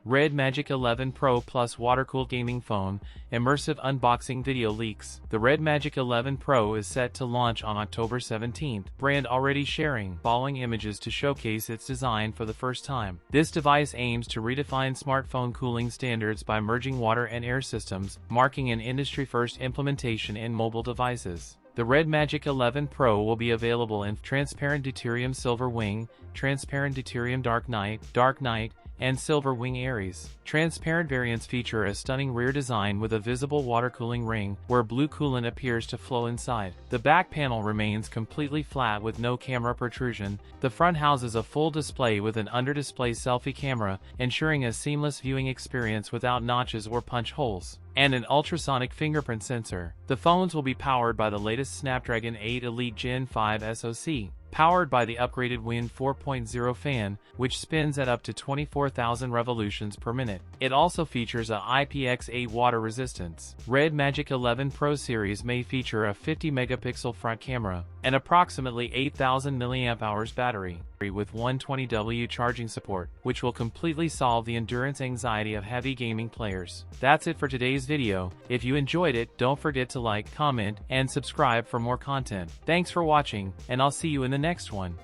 RedMagic 11 Pro Plus water-cooled gaming phone, immersive unboxing video leaks. The RedMagic 11 Pro is set to launch on October 17th. Brand already sharing following images to showcase its design for the first time. This device aims to redefine smartphone cooling standards by merging water and air systems, marking an industry-first implementation in mobile devices. The RedMagic 11 Pro will be available in transparent deuterium silver wing, transparent deuterium dark night, and silver wing Aries. Transparent variants feature a stunning rear design with a visible water cooling ring, where blue coolant appears to flow inside. The back panel remains completely flat with no camera protrusion. The front houses a full display with an under-display selfie camera, ensuring a seamless viewing experience without notches or punch holes, and an ultrasonic fingerprint sensor. The phones will be powered by the latest Snapdragon 8 Elite Gen 5 SoC, powered by the upgraded Wind 4.0 fan, which spins at up to 24,000 revolutions per minute. It also features a IPX8 water resistance. RedMagic 11 Pro series may feature a 50-megapixel front camera, an approximately 8,000 mAh battery, with 120W charging support, which will completely solve the endurance anxiety of heavy gaming players. That's it for today's video. If you enjoyed it, don't forget to like, comment, and subscribe for more content. Thanks for watching, and I'll see you in the next one.